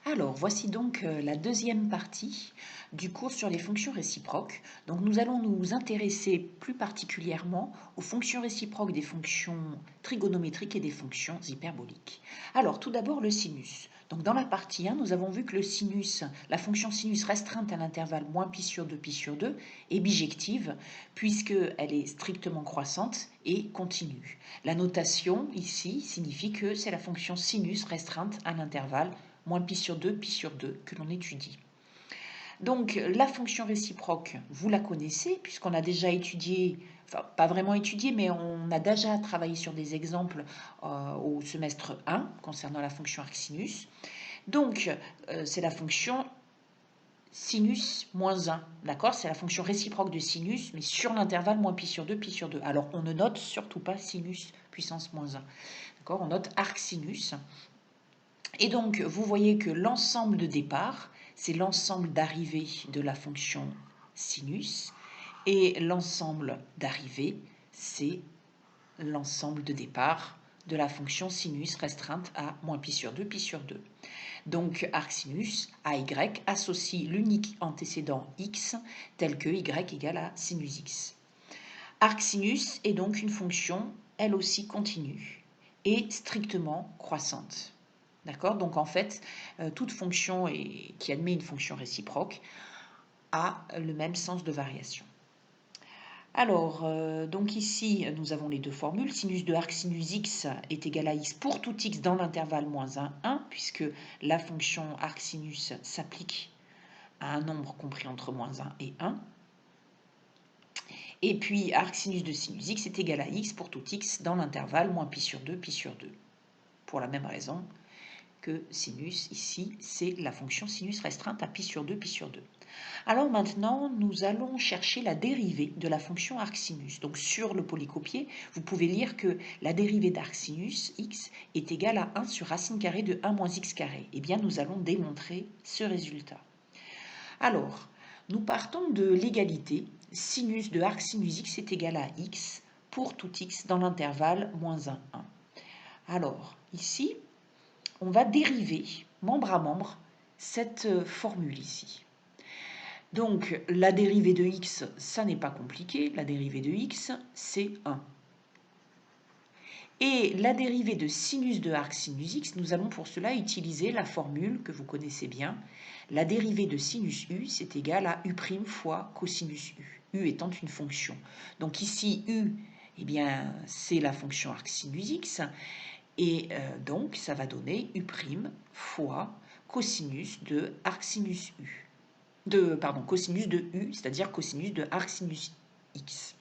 Alors, voici donc la deuxième partie du cours sur les fonctions réciproques. Donc, nous allons nous intéresser plus particulièrement aux fonctions réciproques des fonctions trigonométriques et des fonctions hyperboliques. Alors, tout d'abord, le sinus. Donc, dans la partie 1, nous avons vu que le sinus, la fonction sinus restreinte à l'intervalle moins pi sur 2, pi sur 2, est bijective, puisqu'elle est strictement croissante et continue. La notation, ici, signifie que c'est la fonction sinus restreinte à l'intervalle moins pi sur 2, pi sur 2 que l'on étudie. Donc la fonction réciproque, vous la connaissez puisqu'on a déjà étudié, enfin pas vraiment étudié, mais on a déjà travaillé sur des exemples au semestre 1 concernant la fonction arcsinus. Donc c'est la fonction sinus moins 1, d'accord? C'est la fonction réciproque de sinus, mais sur l'intervalle moins pi sur 2, pi sur 2. Alors on ne note surtout pas sinus puissance moins 1, d'accord? On note arcsinus. Et donc, vous voyez que l'ensemble de départ, c'est l'ensemble d'arrivée de la fonction sinus, et l'ensemble d'arrivée, c'est l'ensemble de départ de la fonction sinus restreinte à moins pi sur 2, pi sur 2. Donc, arcsinus, AY, associe l'unique antécédent x tel que y égale à sinus x. Arcsinus est donc une fonction, elle aussi continue, et strictement croissante. D'accord? Donc en fait, toute fonction qui admet une fonction réciproque a le même sens de variation. Alors, donc ici, nous avons les deux formules. Sinus de arc sinus x est égal à x pour tout x dans l'intervalle moins 1, 1, puisque la fonction arc sinus s'applique à un nombre compris entre moins 1 et 1. Et puis, arc sinus de sinus x est égal à x pour tout x dans l'intervalle moins pi sur 2, pi sur 2. Pour la même raison que sinus, ici, c'est la fonction sinus restreinte à pi sur 2, pi sur 2. Alors maintenant, nous allons chercher la dérivée de la fonction arcsinus. Donc sur le polycopier, vous pouvez lire que la dérivée d'arcsinus, x, est égale à 1 sur racine carrée de 1 moins x carré. Eh bien, nous allons démontrer ce résultat. Alors, nous partons de l'égalité sinus de arcsinus x est égal à x pour tout x dans l'intervalle moins 1, 1. Alors, ici, on va dériver, membre à membre, cette formule ici. Donc, la dérivée de x, ça n'est pas compliqué. La dérivée de x, c'est 1. Et la dérivée de sinus de arc sinus x, nous allons pour cela utiliser la formule que vous connaissez bien. La dérivée de sinus u, c'est égal à u' fois cosinus u, u étant une fonction. Donc ici, u, eh bien, c'est la fonction arc sinus x. Et donc, ça va donner u' fois cosinus de arcsinus u. Cosinus de u, c'est-à-dire cosinus de arcsinus x.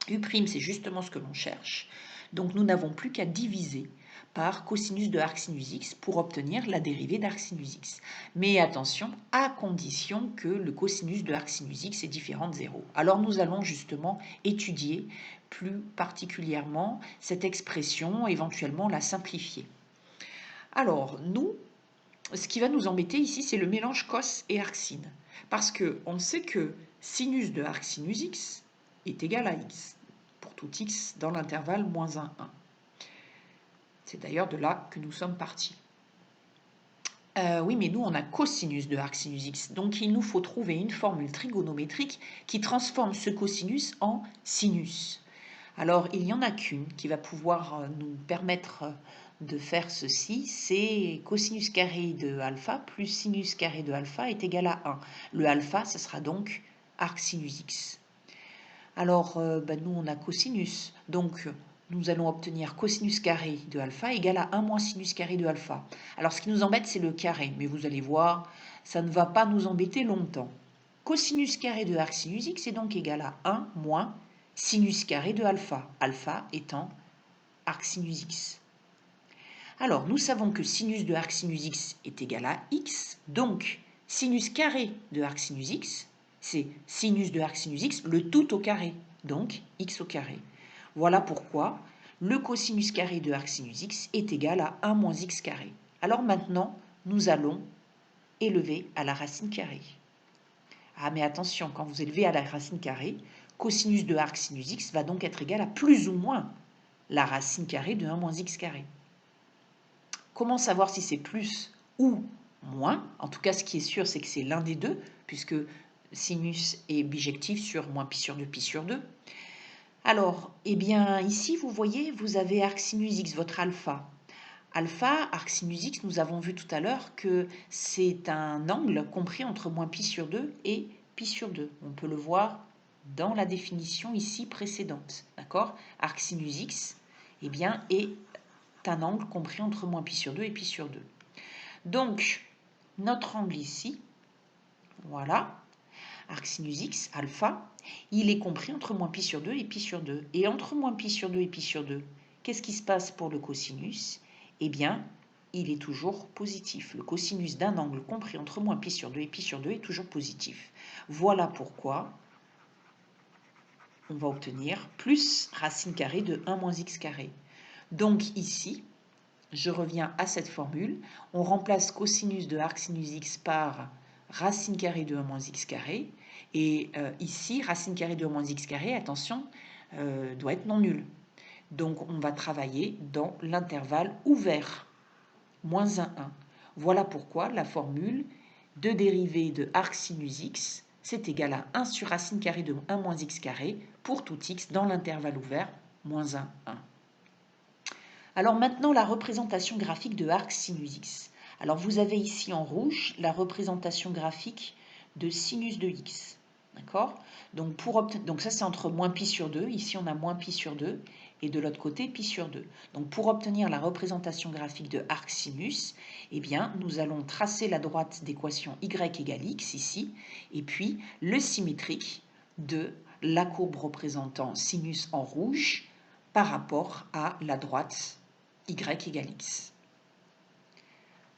U', c'est justement ce que l'on cherche. Donc, nous n'avons plus qu'à diviser par cosinus de arcsinus x pour obtenir la dérivée d'arcsinus x. Mais attention, à condition que le cosinus de arcsinus x est différent de 0. Alors, nous allons justement étudier plus particulièrement cette expression, éventuellement la simplifier. Alors, ce qui va nous embêter ici, c'est le mélange cos et arcsine. Parce qu'on sait que sinus de arcsinus x est égal à x, pour tout x dans l'intervalle moins 1, 1. C'est d'ailleurs de là que nous sommes partis. Oui, mais nous, on a cosinus de arcsinus x. Donc, il nous faut trouver une formule trigonométrique qui transforme ce cosinus en sinus. Alors, il n'y en a qu'une qui va pouvoir nous permettre de faire ceci, c'est cosinus carré de alpha plus sinus carré de alpha est égal à 1. Le alpha, ce sera donc arcsinus x. Alors, nous, on a cosinus, donc nous allons obtenir cosinus carré de alpha égale à 1 moins sinus carré de alpha. Alors, ce qui nous embête, c'est le carré, mais vous allez voir, ça ne va pas nous embêter longtemps. Cosinus carré de arcsinus x est donc égal à 1 moins sinus carré de alpha, alpha étant arcsinus x. Alors, nous savons que sinus de arcsinus x est égal à x, donc sinus carré de arcsinus x, c'est sinus de arcsinus x, le tout au carré, donc x au carré. Voilà pourquoi le cosinus carré de arcsinus x est égal à 1 moins x carré. Alors maintenant, nous allons élever à la racine carrée. Ah, mais attention, quand vous élevez à la racine carrée, cosinus de arcsinus x va donc être égal à plus ou moins la racine carrée de 1 moins x carré. Comment savoir si c'est plus ou moins. En tout cas, ce qui est sûr, c'est que c'est l'un des deux, puisque sinus est bijectif sur moins pi sur 2, pi sur 2. Alors, eh bien, ici, vous voyez, vous avez arc sinus x, votre alpha. Alpha, arc sinus x, nous avons vu tout à l'heure que c'est un angle compris entre moins pi sur 2 et pi sur 2. On peut le voir dans la définition ici précédente. D'accord? Arc sinus x, eh bien, est un angle compris entre moins pi sur 2 et pi sur 2. Donc, notre angle ici, voilà, arc sinus x, alpha, il est compris entre moins pi sur 2 et pi sur 2. Et entre moins pi sur 2 et pi sur 2, qu'est-ce qui se passe pour le cosinus? Eh bien, il est toujours positif. Le cosinus d'un angle compris entre moins pi sur 2 et pi sur 2 est toujours positif. Voilà pourquoi on va obtenir plus racine carrée de 1 moins x carré. Donc ici, je reviens à cette formule. On remplace cosinus de arc sinus x par racine carrée de 1 moins x carré. Et ici, racine carrée de 1 moins x carré, attention, doit être non nulle. Donc on va travailler dans l'intervalle ouvert, moins 1, 1. Voilà pourquoi la formule de dérivée de arc sinus x, c'est égal à 1 sur racine carrée de 1 moins x carré pour tout x dans l'intervalle ouvert, moins 1, 1. Alors maintenant, la représentation graphique de arc sinus x. Alors vous avez ici en rouge la représentation graphique de sinus de x. D'accord? Donc ça c'est entre moins pi sur 2, ici on a moins pi sur 2, et de l'autre côté pi sur 2. Donc pour obtenir la représentation graphique de arc sinus, eh bien nous allons tracer la droite d'équation y égale x ici, et puis le symétrique de la courbe représentant sinus en rouge par rapport à la droite y égale x.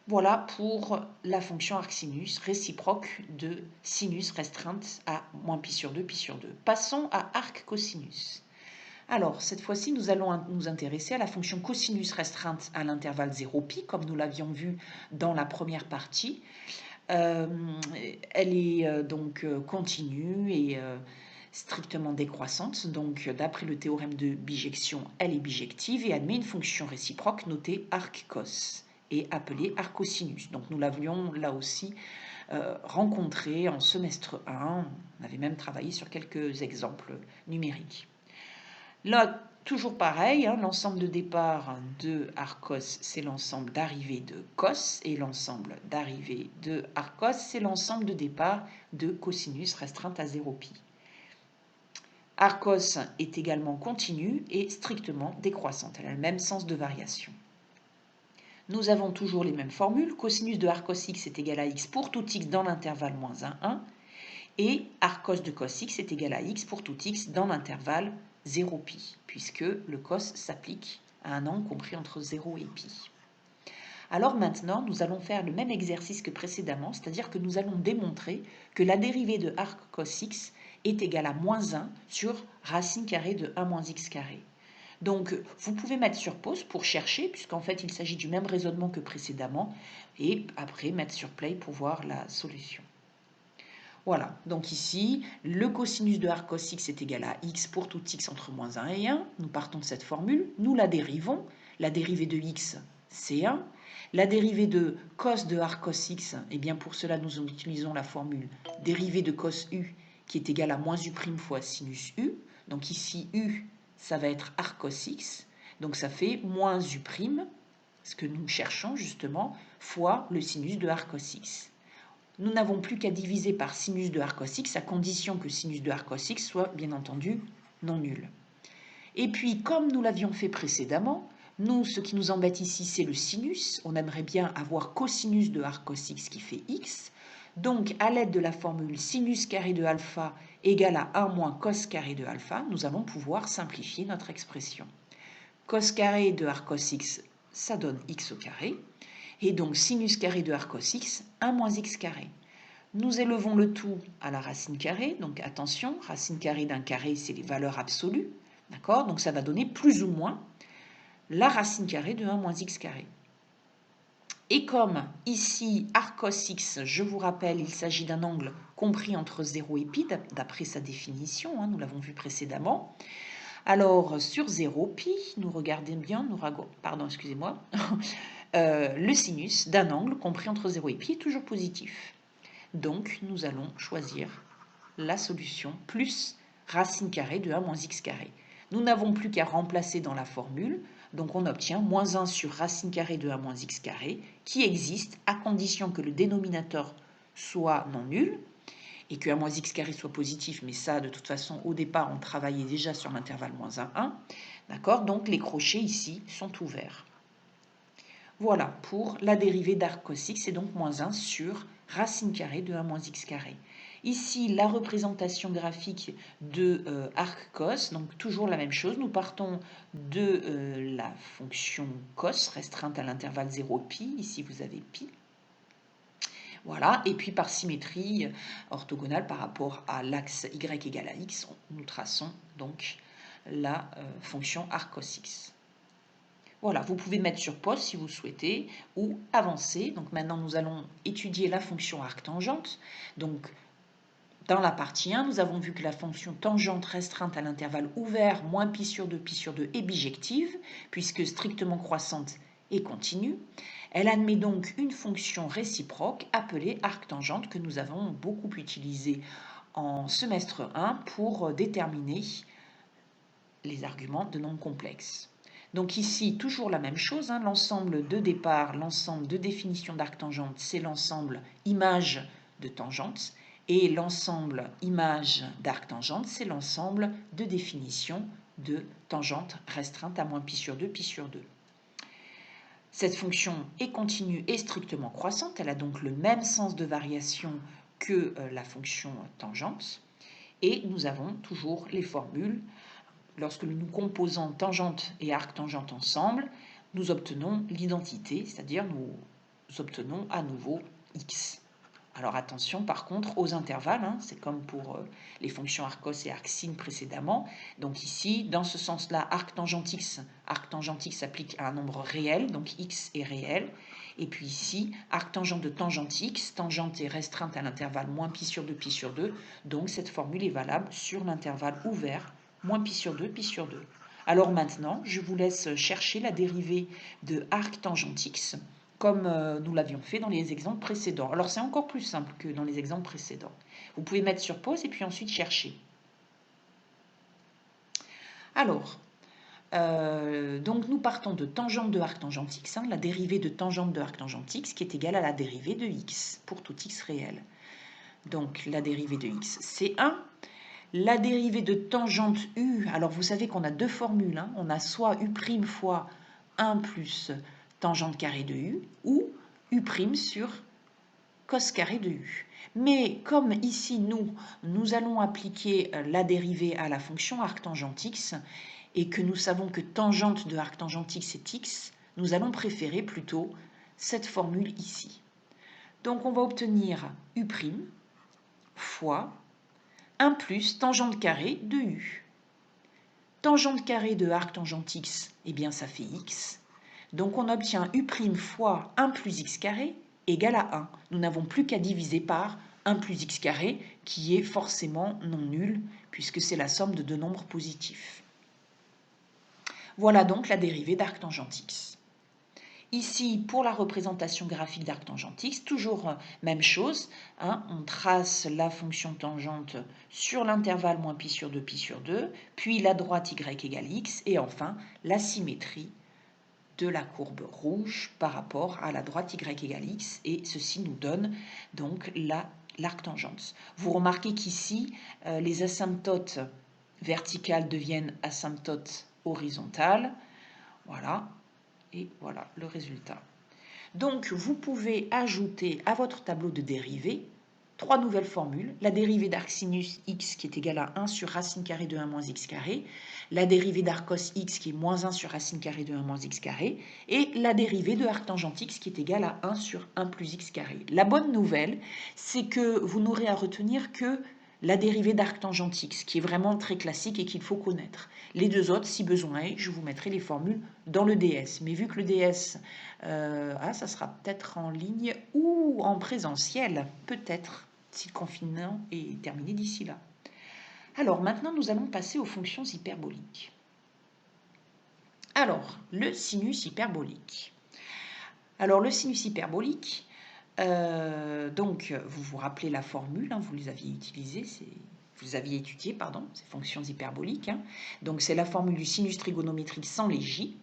Voilà pour la fonction arcsinus réciproque de sinus restreinte à moins pi sur 2, pi sur 2. Passons à arc cosinus. Alors, cette fois-ci, nous allons nous intéresser à la fonction cosinus restreinte à l'intervalle 0pi, comme nous l'avions vu dans la première partie. Elle est donc continue et strictement décroissante. Donc, d'après le théorème de bijection, elle est bijective et admet une fonction réciproque notée arc cos et appelée arc cosinus. Donc, nous l'avions là aussi rencontré en semestre 1. On avait même travaillé sur quelques exemples numériques. Là, toujours pareil, hein, l'ensemble de départ de arcos, c'est l'ensemble d'arrivée de cos, et l'ensemble d'arrivée de arcos, c'est l'ensemble de départ de cosinus restreinte à 0pi. Arcos est également continue et strictement décroissante. Elle a le même sens de variation. Nous avons toujours les mêmes formules. Cosinus de arcos x est égal à x pour tout x dans l'intervalle moins 1, 1. Et arcos de cos x est égal à x pour tout x dans l'intervalle 0pi, puisque le cos s'applique à un angle compris entre 0 et pi. Alors maintenant, nous allons faire le même exercice que précédemment, c'est-à-dire que nous allons démontrer que la dérivée de arc cos x est égale à moins 1 sur racine carrée de 1 moins x carré. Donc, vous pouvez mettre sur pause pour chercher, puisqu'en fait, il s'agit du même raisonnement que précédemment, et après mettre sur play pour voir la solution. Voilà, donc ici, le cosinus de arc cos x est égal à x pour tout x entre moins 1 et 1. Nous partons de cette formule, nous la dérivons. La dérivée de x, c'est 1. La dérivée de cos de arc cos x, eh bien pour cela, nous utilisons la formule dérivée de cos u qui est égale à moins u' fois sinus u. Donc ici, u, ça va être arc cos x. Donc ça fait moins u', ce que nous cherchons justement, fois le sinus de arc cos x. Nous n'avons plus qu'à diviser par sinus de arc cos x à condition que sinus de arc cos x soit bien entendu non nul. Et puis, comme nous l'avions fait précédemment, nous, ce qui nous embête ici, c'est le sinus. On aimerait bien avoir cosinus de arc cos x qui fait x. Donc, à l'aide de la formule sinus carré de alpha égale à 1 moins cos carré de alpha, nous allons pouvoir simplifier notre expression. Cos carré de arc cos x, ça donne x au carré. Et donc, sinus carré de arc cos x, 1 moins x carré. Nous élevons le tout à la racine carrée. Donc, attention, racine carrée d'un carré, c'est les valeurs absolues. D'accord? Donc, ça va donner plus ou moins la racine carrée de 1 moins x carré. Et comme ici, arc cos x, je vous rappelle, il s'agit d'un angle compris entre 0 et pi, d'après sa définition, hein, nous l'avons vu précédemment. Alors, sur 0pi, nous regardons bien, pardon, excusez-moi, le sinus d'un angle compris entre 0 et pi est toujours positif. Donc, nous allons choisir la solution plus racine carrée de 1 moins x carré. Nous n'avons plus qu'à remplacer dans la formule, donc on obtient moins 1 sur racine carrée de 1 moins x carré, qui existe à condition que le dénominateur soit non nul, et que 1 moins x carré soit positif, mais ça, de toute façon, au départ, on travaillait déjà sur l'intervalle moins 1, 1. D'accord? Donc les crochets ici sont ouverts. Voilà pour la dérivée d'arc cos x, c'est donc moins 1 sur racine carrée de 1 moins x carré. Ici, la représentation graphique de arc cos, donc toujours la même chose. Nous partons de la fonction cos restreinte à l'intervalle 0 pi. Ici, vous avez pi. Voilà, et puis par symétrie orthogonale par rapport à l'axe y égale à x, nous traçons donc la fonction arc cos x. Voilà, vous pouvez mettre sur pause si vous souhaitez ou avancer. Donc maintenant, nous allons étudier la fonction arctangente. Donc, dans la partie 1, nous avons vu que la fonction tangente restreinte à l'intervalle ouvert, moins pi sur 2 est bijective, puisque strictement croissante et continue. Elle admet donc une fonction réciproque appelée arctangente que nous avons beaucoup utilisée en semestre 1 pour déterminer les arguments de nombres complexes. Donc ici, toujours la même chose, hein, l'ensemble de départ, l'ensemble de définition d'arctangente, c'est l'ensemble image de tangente, et l'ensemble image d'arctangente, c'est l'ensemble de définition de tangente restreinte à moins pi sur 2, pi sur 2. Cette fonction est continue et strictement croissante, elle a donc le même sens de variation que la fonction tangente, et nous avons toujours les formules. Lorsque nous composons tangente et arctangente ensemble, nous obtenons l'identité, c'est-à-dire nous obtenons à nouveau x. Alors attention par contre aux intervalles, hein, c'est comme pour les fonctions arccos et arcsine précédemment. Donc ici, dans ce sens-là, arctangente x s'applique à un nombre réel, donc x est réel. Et puis ici, arctangente de tangente x, tangente est restreinte à l'intervalle moins pi sur 2, pi sur 2. Donc cette formule est valable sur l'intervalle ouvert, moins pi sur 2, pi sur 2. Alors maintenant, je vous laisse chercher la dérivée de arctangente x, comme nous l'avions fait dans les exemples précédents. Alors c'est encore plus simple que dans les exemples précédents. Vous pouvez mettre sur pause et puis ensuite chercher. Alors, donc nous partons de tangente de arctangente x, hein, la dérivée de tangente de arctangente x qui est égale à la dérivée de x pour tout x réel. Donc la dérivée de x, c'est 1. La dérivée de tangente u, alors vous savez qu'on a deux formules, hein, on a soit u' fois 1 plus tangente carrée de u, ou u' sur cos carré de u. Mais comme ici, nous allons appliquer la dérivée à la fonction arctangente x, et que nous savons que tangente de arctangente x est x, nous allons préférer plutôt cette formule ici. Donc on va obtenir u' fois 1 plus tangente carrée de u. Tangente carrée de arctangente x, eh bien ça fait x. Donc on obtient u' fois 1 plus x carré égale à 1. Nous n'avons plus qu'à diviser par 1 plus x carré, qui est forcément non nul, puisque c'est la somme de deux nombres positifs. Voilà donc la dérivée d'arctangente x. Ici, pour la représentation graphique d'arctangente x, toujours même chose, hein, on trace la fonction tangente sur l'intervalle moins pi sur 2, pi sur 2, puis la droite y égale x, et enfin la symétrie de la courbe rouge par rapport à la droite y égale x, et ceci nous donne donc l'arctangente. Vous remarquez qu'ici, les asymptotes verticales deviennent asymptotes horizontales. Voilà. Et voilà le résultat. Donc, vous pouvez ajouter à votre tableau de dérivées 3 nouvelles formules. La dérivée d'arcsinus x qui est égale à 1 sur racine carrée de 1 moins x carré, la dérivée d'arccos x qui est moins 1 sur racine carrée de 1 moins x carré, et la dérivée de arctangente x qui est égale à 1 sur 1 plus x carré. La bonne nouvelle, c'est que vous n'aurez à retenir que la dérivée d'arctangente x, qui est vraiment très classique et qu'il faut connaître. Les deux autres, si besoin est, je vous mettrai les formules dans le DS. Mais vu que le DS, ça sera peut-être en ligne ou en présentiel, peut-être, si le confinement est terminé d'ici là. Alors, maintenant, nous allons passer aux fonctions hyperboliques. Alors, le sinus hyperbolique. Alors le sinus hyperbolique, donc vous vous rappelez la formule, hein, vous les aviez utilisées, vous aviez étudié, pardon, ces fonctions hyperboliques. Hein. Donc c'est la formule du sinus trigonométrique sans les j.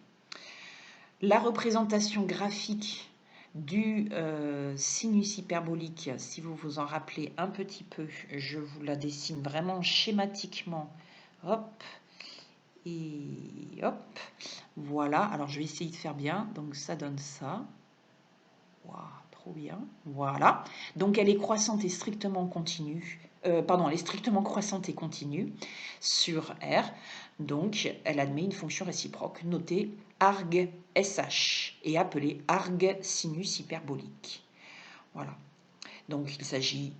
La représentation graphique du sinus hyperbolique, si vous vous en rappelez un petit peu, je vous la dessine vraiment schématiquement. Hop, et hop, voilà. Alors je vais essayer de faire bien, donc ça donne ça. Waouh, trop bien. Voilà. Donc elle est croissante et strictement continue. Pardon, elle est strictement croissante et continue sur R. Donc elle admet une fonction réciproque notée arg SH et appelée arg sinus hyperbolique. Voilà. Donc il s'agit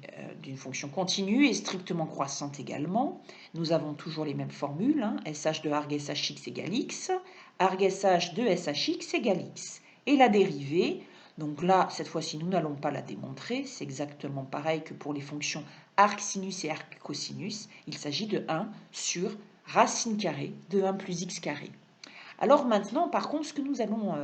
d'une fonction continue et strictement croissante également. Nous avons toujours les mêmes formules. Hein. SH de arg SHX égale X. Arg SH de SHX égale X. Et la dérivée, donc là, cette fois-ci, nous n'allons pas la démontrer. C'est exactement pareil que pour les fonctions arc sinus et arc cosinus. Il s'agit de 1 sur racine carrée de 1 plus x carré. Alors maintenant, par contre, ce que nous allons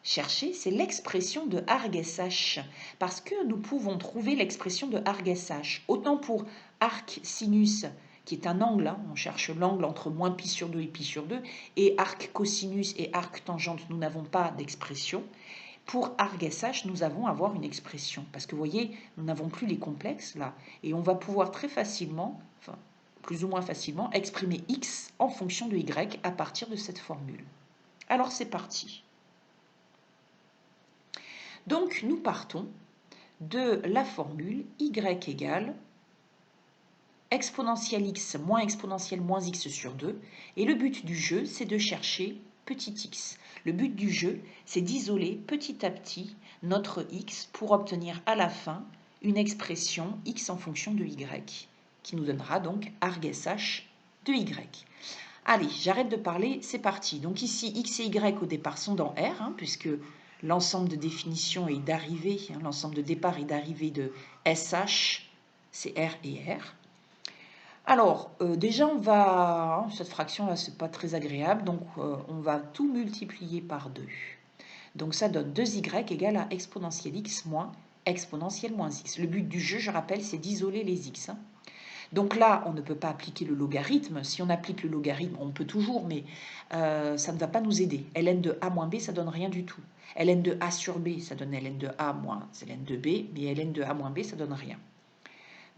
chercher, c'est l'expression de arg SH, parce que nous pouvons trouver l'expression de arg SH, autant pour arc sinus, qui est un angle, hein, on cherche l'angle entre moins pi sur 2 et pi sur 2, et arc cosinus et arc tangente, nous n'avons pas d'expression. Pour arg SH, nous avons à avoir une expression, parce que vous voyez, nous n'avons plus les complexes là, et on va pouvoir très facilement, enfin plus ou moins facilement, exprimer x en fonction de y à partir de cette formule. Alors c'est parti. Donc nous partons de la formule y égale exponentielle x moins exponentielle moins x sur 2. Et le but du jeu, c'est de chercher petit x. Le but du jeu, c'est d'isoler petit à petit notre x pour obtenir à la fin une expression x en fonction de y, qui nous donnera donc arg SH de y. Allez, j'arrête de parler, c'est parti. Donc ici, x et y au départ sont dans R, hein, puisque l'ensemble de définition et d'arrivée, hein, l'ensemble de départ et d'arrivée de SH, c'est R et R. Alors, déjà, on va, cette fraction-là, c'est pas très agréable, donc on va tout multiplier par 2. Donc ça donne 2y égale à exponentielle x moins exponentielle moins x. Le but du jeu, je rappelle, c'est d'isoler les x. Hein. Donc là, on ne peut pas appliquer le logarithme. Si on applique le logarithme, on peut toujours, mais ça ne va pas nous aider. ln de a moins b, ça donne rien du tout. ln de a sur b, ça donne ln de a moins ln de b, mais ln de a moins b, ça donne rien.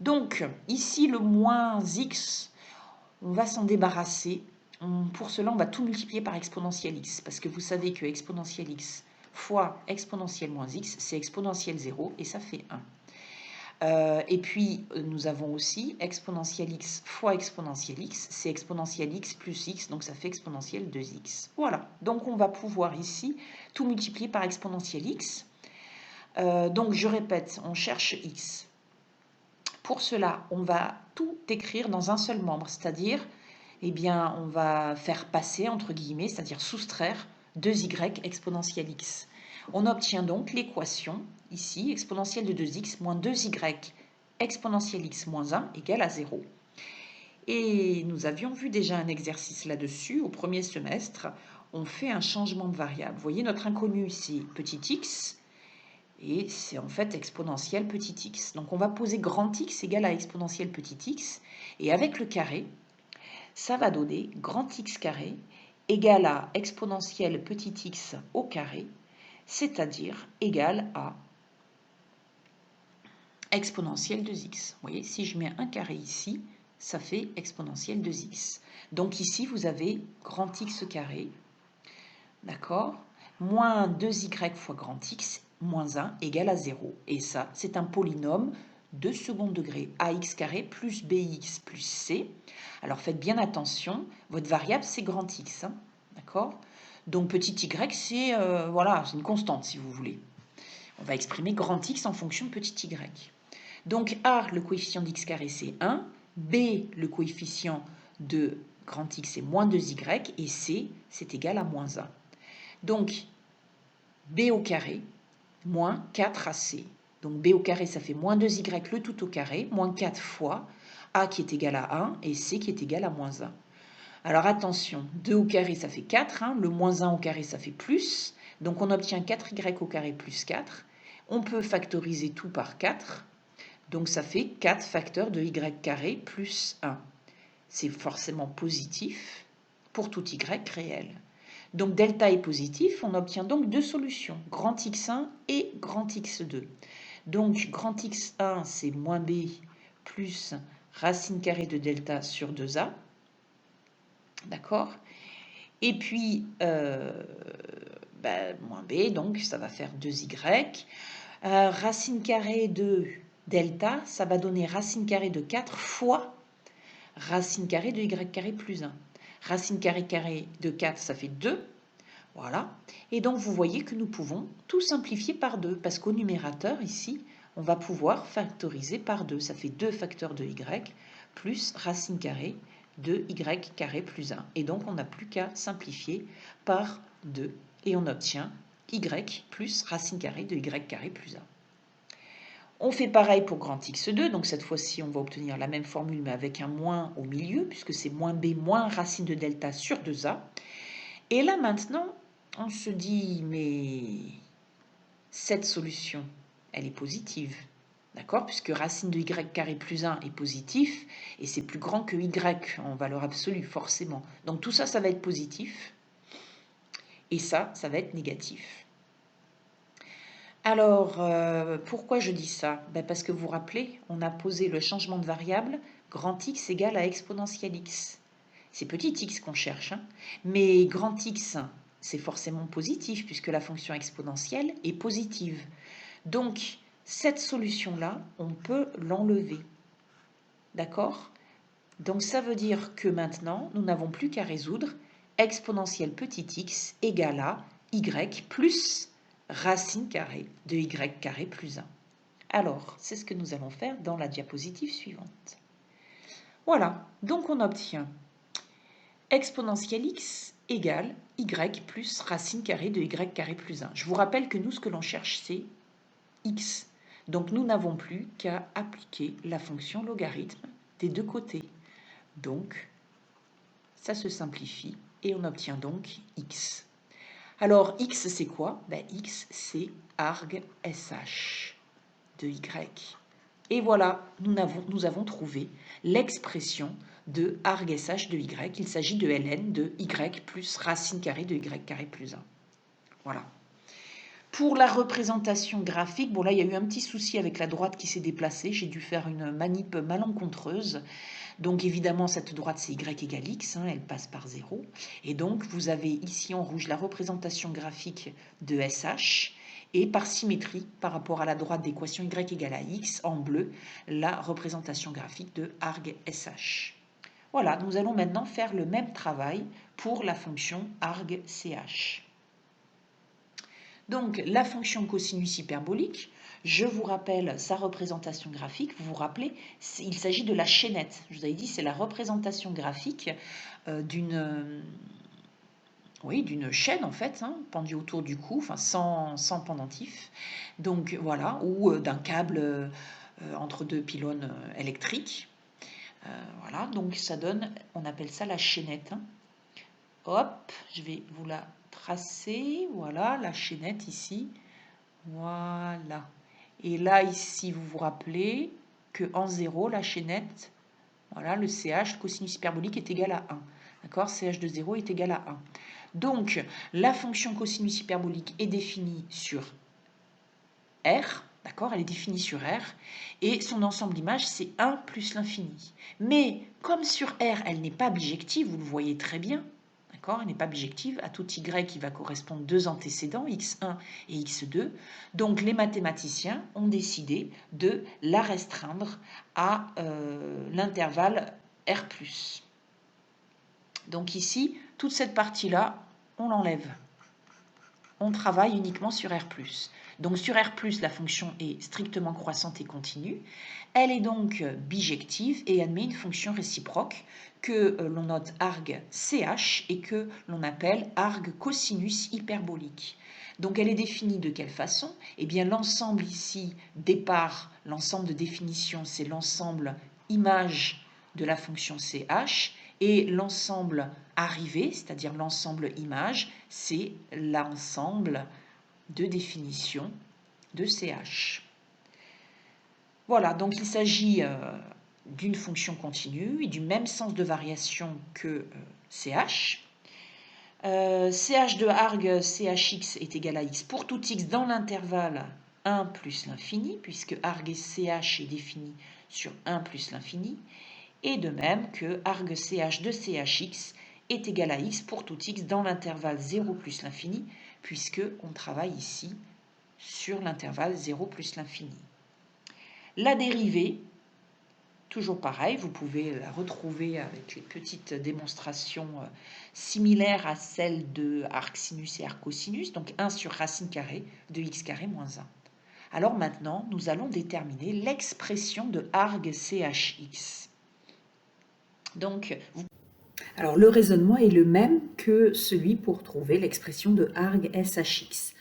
Donc, ici, le moins x, on va s'en débarrasser. Pour cela, on va tout multiplier par exponentielle x, parce que vous savez que exponentielle x fois exponentielle moins x, c'est exponentielle 0, et ça fait 1. Et puis, nous avons aussi exponentielle x fois exponentielle x, c'est exponentielle x plus x, donc ça fait exponentielle 2x. Voilà, donc on va pouvoir ici tout multiplier par exponentielle x. Donc je répète, on cherche x. Pour cela, on va tout écrire dans un seul membre, c'est-à-dire, eh bien, on va faire passer, entre guillemets, c'est-à-dire soustraire 2y exponentielle x. On obtient donc l'équation, ici, exponentielle de 2x moins 2y exponentielle x moins 1 égale à 0. Et nous avions vu déjà un exercice là-dessus au premier semestre. On fait un changement de variable. Vous voyez, notre inconnu, c'est petit x, et c'est en fait exponentielle petit x. Donc on va poser grand x égale à exponentielle petit x, et avec le carré, ça va donner grand x carré égale à exponentielle petit x au carré, c'est-à-dire égale à exponentielle 2x. Vous voyez, si je mets un carré ici, ça fait exponentielle 2x. Donc ici, vous avez grand x carré, d'accord, moins 2y fois grand x, moins 1 égale à 0. Et ça, c'est un polynôme de second degré, ax carré plus bx plus c. Alors faites bien attention, votre variable, c'est grand x, hein, d'accord. Donc petit y, c'est voilà, c'est une constante, si vous voulez. On va exprimer grand x en fonction de petit y. Donc A, le coefficient d'x carré, c'est 1. B, le coefficient de grand x, c'est moins 2y. Et C, c'est égal à moins 1. Donc, B au carré, moins 4ac. Donc B au carré, ça fait moins 2y le tout au carré, moins 4 fois A qui est égal à 1 et C qui est égal à moins 1. Alors attention, 2 au carré, ça fait 4. Hein, le moins 1 au carré, ça fait plus. Donc on obtient 4y au carré plus 4. On peut factoriser tout par 4. Donc ça fait 4 facteurs de y carré plus 1. C'est forcément positif pour tout y réel. Donc delta est positif, on obtient donc deux solutions, grand x1 et grand x2. Donc grand x1 c'est moins b plus racine carrée de delta sur 2a. D'accord? Et puis moins b, donc ça va faire 2y. Racine carrée de delta, ça va donner racine carrée de 4 fois racine carrée de y carré plus 1. Racine carrée de 4, ça fait 2. Voilà. Et donc, vous voyez que nous pouvons tout simplifier par 2, parce qu'au numérateur, ici, on va pouvoir factoriser par 2. Ça fait 2 facteurs de y plus racine carrée de y carré plus 1. Et donc, on n'a plus qu'à simplifier par 2. Et on obtient y plus racine carrée de y carré plus 1. On fait pareil pour grand x2, donc cette fois-ci, on va obtenir la même formule, mais avec un moins au milieu, puisque c'est moins b moins racine de delta sur 2a. Et là, maintenant, on se dit, mais cette solution, elle est positive, d'accord? Puisque racine de y carré plus 1 est positif, et c'est plus grand que y en valeur absolue, forcément. Donc tout ça, ça va être positif, et ça va être négatif. Alors, pourquoi je dis ça? Parce que vous vous rappelez, on a posé le changement de variable, grand X égale à exponentielle X. C'est petit x qu'on cherche, hein, mais grand X, c'est forcément positif, puisque la fonction exponentielle est positive. Donc, cette solution-là, on peut l'enlever. D'accord? Donc, ça veut dire que maintenant, nous n'avons plus qu'à résoudre exponentielle petit x égale à y plus racine carrée de y carré plus 1. Alors, c'est ce que nous allons faire dans la diapositive suivante. Voilà, donc on obtient exponentielle x égale y plus racine carrée de y carré plus 1. Je vous rappelle que nous, ce que l'on cherche, c'est x. Donc, nous n'avons plus qu'à appliquer la fonction logarithme des deux côtés. Donc, ça se simplifie et on obtient donc x. Alors, x, c'est quoi? X, c'est arg sh de y. Et voilà, nous avons trouvé l'expression de arg sh de y. Il s'agit de ln de y plus racine carrée de y carré plus 1. Voilà. Pour la représentation graphique, bon là il y a eu un petit souci avec la droite qui s'est déplacée, j'ai dû faire une manip malencontreuse. Donc évidemment cette droite c'est y égale x, elle passe par 0. Et donc vous avez ici en rouge la représentation graphique de SH, et par symétrie par rapport à la droite d'équation y égale à x, en bleu, la représentation graphique de arg SH. Voilà, nous allons maintenant faire le même travail pour la fonction arg CH. Donc, la fonction cosinus hyperbolique, je vous rappelle sa représentation graphique. Vous vous rappelez, il s'agit de la chaînette. Je vous avais dit, c'est la représentation graphique d'une chaîne, en fait, pendue autour du cou, enfin sans pendentif. Donc, voilà, ou d'un câble entre deux pylônes électriques. Voilà, donc ça donne, on appelle ça la chaînette. Hop, je vais vous la tracer. Voilà, la chaînette ici. Voilà. Et là, ici, vous vous rappelez qu'en 0, la chaînette, voilà, le CH, le cosinus hyperbolique, est égal à 1. D'accord? CH de 0 est égal à 1. Donc, la fonction cosinus hyperbolique est définie sur R. D'accord? Elle est définie sur R. Et son ensemble d'images, c'est 1 plus l'infini. Mais, comme sur R, elle n'est pas bijective, vous le voyez très bien, elle n'est pas bijective, à tout y il va correspondre deux antécédents, x1 et x2. Donc les mathématiciens ont décidé de la restreindre à l'intervalle R+. Donc ici, toute cette partie-là, on l'enlève. On travaille uniquement sur R+. Donc sur R+, la fonction est strictement croissante et continue. Elle est donc bijective et admet une fonction réciproque que l'on note arg CH et que l'on appelle arg cosinus hyperbolique. Donc elle est définie de quelle façon? Eh bien l'ensemble ici, départ, l'ensemble de définition, c'est l'ensemble image de la fonction CH. Et l'ensemble arrivé, c'est-à-dire l'ensemble image, c'est l'ensemble de définition de CH. Voilà, donc il s'agit d'une fonction continue et du même sens de variation que CH. CH de arg CHX est égal à x pour tout x dans l'intervalle 1 plus l'infini, puisque arg CH est défini sur 1 plus l'infini, et de même que arg CH de CHX est égal à x pour tout x dans l'intervalle 0 plus l'infini, puisque on travaille ici sur l'intervalle 0 plus l'infini. La dérivée, toujours pareil, vous pouvez la retrouver avec les petites démonstrations similaires à celles de arc sinus et arc cosinus, donc 1 sur racine carrée de x carré moins 1. Alors maintenant, nous allons déterminer l'expression de arg CHX. Donc, alors le raisonnement est le même que celui pour trouver l'expression de arg SHX.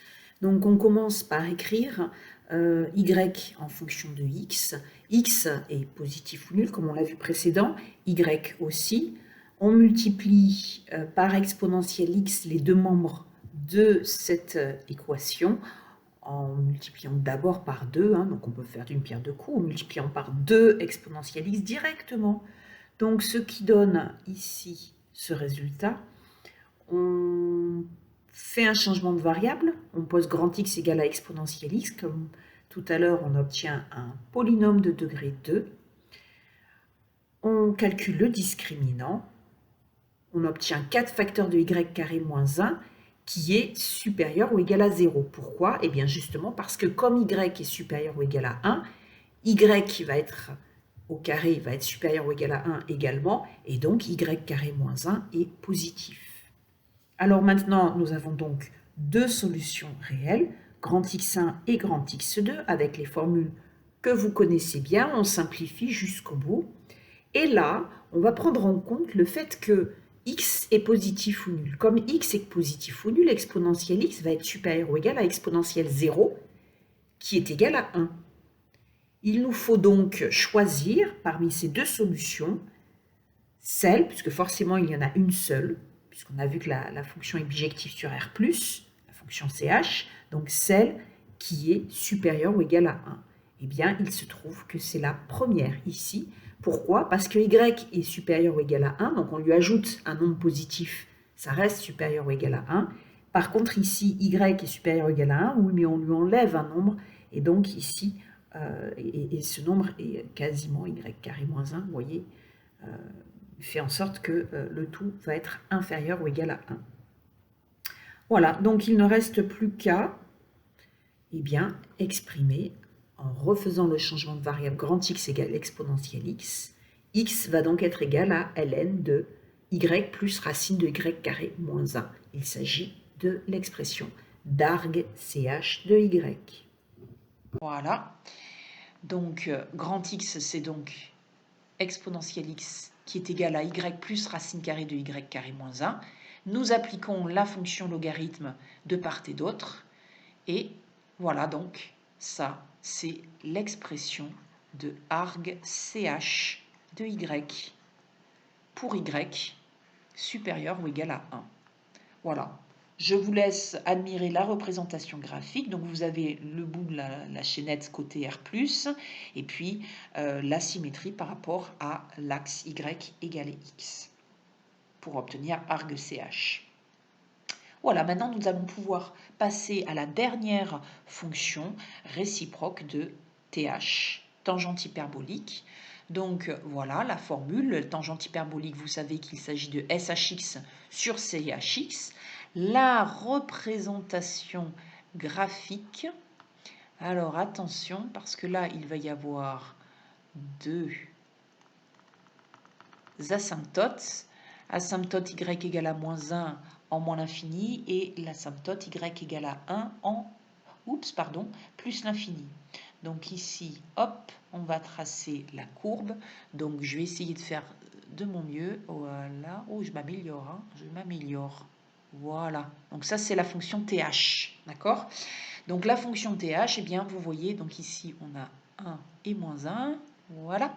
Donc on commence par écrire y en fonction de x. X est positif ou nul, comme on l'a vu précédent, y aussi. On multiplie par exponentielle x les deux membres de cette équation, en multipliant d'abord par 2, donc on peut faire d'une pierre deux coups, en multipliant par 2 exponentielle x directement. Donc ce qui donne ici ce résultat, on fait un changement de variable, on pose grand X égale à exponentielle x, comme tout à l'heure on obtient un polynôme de degré 2, on calcule le discriminant, on obtient 4 facteurs de y carré moins 1 qui est supérieur ou égal à 0. Pourquoi? Eh bien justement parce que comme y est supérieur ou égal à 1, y va être au carré va être supérieur ou égal à 1 également, et donc y carré moins 1 est positif. Alors maintenant, nous avons donc deux solutions réelles, grand X1 et grand X2, avec les formules que vous connaissez bien, on simplifie jusqu'au bout. Et là, on va prendre en compte le fait que x est positif ou nul. Comme x est positif ou nul, exponentielle x va être supérieur ou égal à exponentielle 0, qui est égal à 1. Il nous faut donc choisir parmi ces deux solutions celle, puisque forcément il y en a une seule, puisqu'on a vu que la fonction est bijective sur R+, la fonction CH, donc celle qui est supérieure ou égale à 1. Eh bien, il se trouve que c'est la première ici. Pourquoi? Parce que y est supérieur ou égal à 1, donc on lui ajoute un nombre positif, ça reste supérieur ou égal à 1. Par contre, ici, y est supérieur ou égal à 1, oui, mais on lui enlève un nombre, et donc ici, et ce nombre est quasiment y carré moins 1, vous voyez, fait en sorte que le tout va être inférieur ou égal à 1. Voilà, donc il ne reste plus qu'à exprimer en refaisant le changement de variable grand X égale exponentielle X. X va donc être égal à ln de y plus racine de y carré moins 1. Il s'agit de l'expression d'arg ch de y. Voilà. Donc, grand X, c'est donc exponentielle X qui est égal à y plus racine carrée de y carré moins 1. Nous appliquons la fonction logarithme de part et d'autre. Et voilà donc, ça, c'est l'expression de arg ch de y pour y supérieur ou égal à 1. Voilà. Je vous laisse admirer la représentation graphique. Donc vous avez le bout de la chaînette côté R+, et puis la symétrie par rapport à l'axe Y égale X, pour obtenir arg ch. Voilà, maintenant nous allons pouvoir passer à la dernière fonction réciproque de TH, tangente hyperbolique. Donc voilà la formule, tangente hyperbolique, vous savez qu'il s'agit de SHX sur CHX. La représentation graphique, alors attention, parce que là, il va y avoir deux asymptotes. Asymptote y égale à moins 1 en moins l'infini et l'asymptote y égale à 1 en plus l'infini. Donc ici, hop, on va tracer la courbe. Donc je vais essayer de faire de mon mieux. Voilà, oh, je m'améliore, je m'améliore. Voilà, donc ça c'est la fonction TH, d'accord? Donc la fonction TH, eh bien vous voyez, donc ici on a 1 et moins 1, voilà.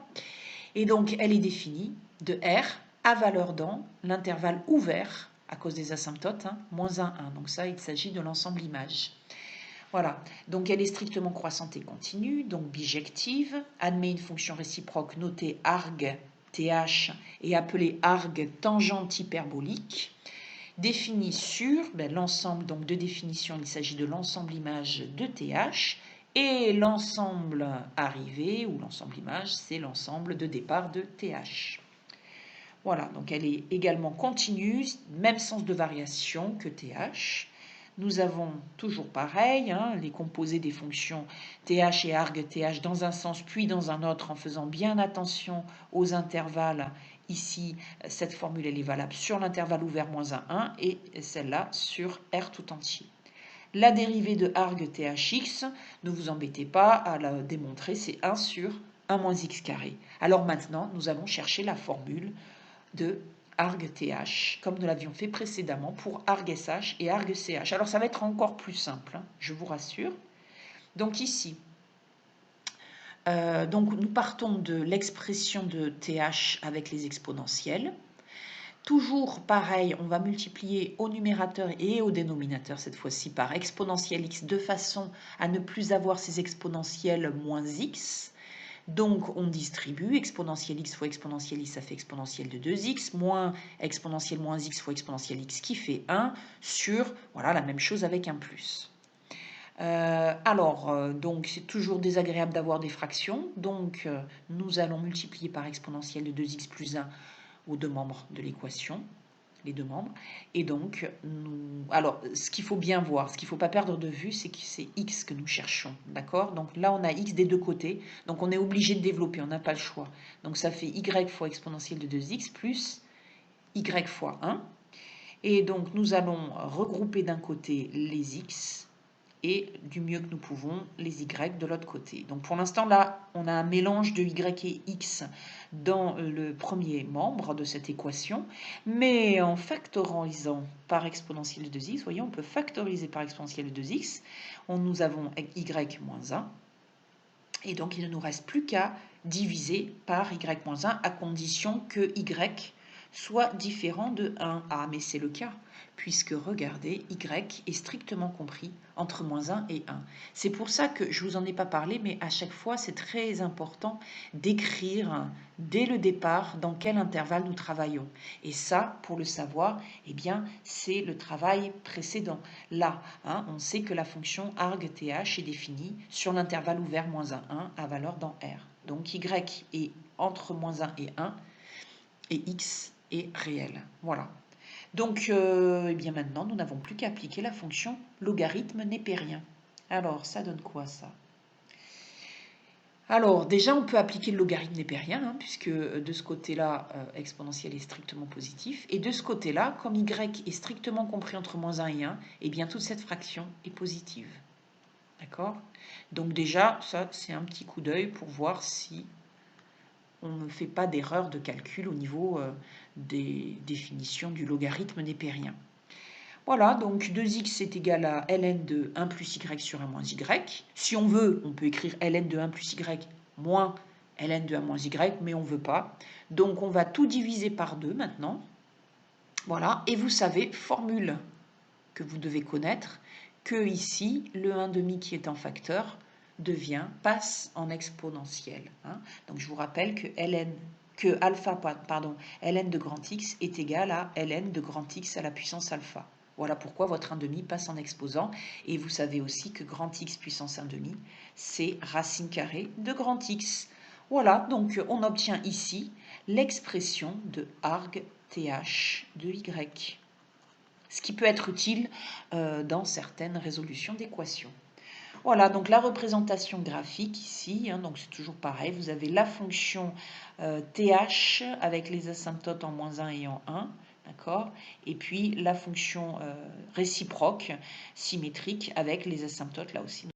Et donc elle est définie de R à valeur dans l'intervalle ouvert, à cause des asymptotes, hein, moins 1, 1. Donc ça, il s'agit de l'ensemble image. Voilà, donc elle est strictement croissante et continue, donc bijective, admet une fonction réciproque notée arg th et appelée arg tangente hyperbolique, définie sur l'ensemble, donc de définition, il s'agit de l'ensemble image de th, et l'ensemble arrivé, ou l'ensemble image, c'est l'ensemble de départ de th. Voilà, donc elle est également continue, même sens de variation que th. Nous avons toujours pareil, hein, les composés des fonctions th et arg th dans un sens puis dans un autre, en faisant bien attention aux intervalles. Ici, cette formule elle est valable sur l'intervalle ouvert moins 1, 1 et celle-là sur R tout entier. La dérivée de arg thx, ne vous embêtez pas à la démontrer, c'est 1 sur 1 moins x carré. Alors maintenant, nous allons chercher la formule de arg th, comme nous l'avions fait précédemment pour arg sh et arg ch. Alors ça va être encore plus simple, hein, je vous rassure. Donc ici, donc nous partons de l'expression de th avec les exponentielles. Toujours pareil, on va multiplier au numérateur et au dénominateur cette fois-ci par exponentielle x de façon à ne plus avoir ces exponentielles moins x. Donc, on distribue exponentielle x fois exponentielle x, ça fait exponentielle de 2x, moins exponentielle moins x fois exponentielle x qui fait 1, sur, voilà, la même chose avec un plus. Donc c'est toujours désagréable d'avoir des fractions, donc nous allons multiplier par exponentielle de 2x plus 1 aux deux membres de l'équation, les deux membres. Et donc, alors, ce qu'il faut bien voir, ce qu'il ne faut pas perdre de vue, c'est que c'est x que nous cherchons, d'accord? Donc là, on a x des deux côtés, donc on est obligé de développer, on n'a pas le choix. Donc ça fait y fois exponentielle de 2x plus y fois 1. Et donc, nous allons regrouper d'un côté les x et du mieux que nous pouvons les y de l'autre côté. Donc pour l'instant là, on a un mélange de y et x dans le premier membre de cette équation, mais en factorisant par exponentielle de 2x, voyez, on peut factoriser par exponentielle de 2x, nous avons y moins 1, et donc il ne nous reste plus qu'à diviser par y moins 1 à condition que y soit différent de 1. Ah, mais c'est le cas, puisque regardez, y est strictement compris entre moins 1 et 1. C'est pour ça que je ne vous en ai pas parlé, mais à chaque fois, c'est très important d'écrire dès le départ dans quel intervalle nous travaillons. Et ça, pour le savoir, eh bien, c'est le travail précédent. Là, hein, on sait que la fonction arg th est définie sur l'intervalle ouvert moins 1, 1 à valeur dans R. Donc y est entre moins 1 et 1, et x est réel. Voilà. Donc, eh bien maintenant, nous n'avons plus qu'à appliquer la fonction logarithme népérien. Alors, ça donne quoi, ça? Alors, déjà, on peut appliquer le logarithme népérien, hein, puisque de ce côté-là, exponentielle est strictement positif. Et de ce côté-là, comme y est strictement compris entre moins 1 et 1, eh bien, toute cette fraction est positive. D'accord? Donc déjà, ça, c'est un petit coup d'œil pour voir si on ne fait pas d'erreur de calcul au niveau des définitions du logarithme népérien. Voilà, donc 2x est égal à ln de 1 plus y sur 1 moins y. Si on veut, on peut écrire ln de 1 plus y moins ln de 1 moins y, mais on ne veut pas. Donc on va tout diviser par 2 maintenant. Voilà, et vous savez, formule que vous devez connaître, que ici, le 1,5 qui est en facteur passe en exponentiel. Hein. Donc je vous rappelle que ln de grand X est égal à ln de grand X à la puissance alpha. Voilà pourquoi votre 1,5 passe en exposant. Et vous savez aussi que grand X puissance 1,5, c'est racine carrée de grand X. Voilà, donc on obtient ici l'expression de arg th de y. Ce qui peut être utile dans certaines résolutions d'équations. Voilà, donc la représentation graphique ici, hein, donc c'est toujours pareil, vous avez la fonction th avec les asymptotes en moins 1 et en 1, d'accord? Et puis la fonction réciproque, symétrique, avec les asymptotes là aussi.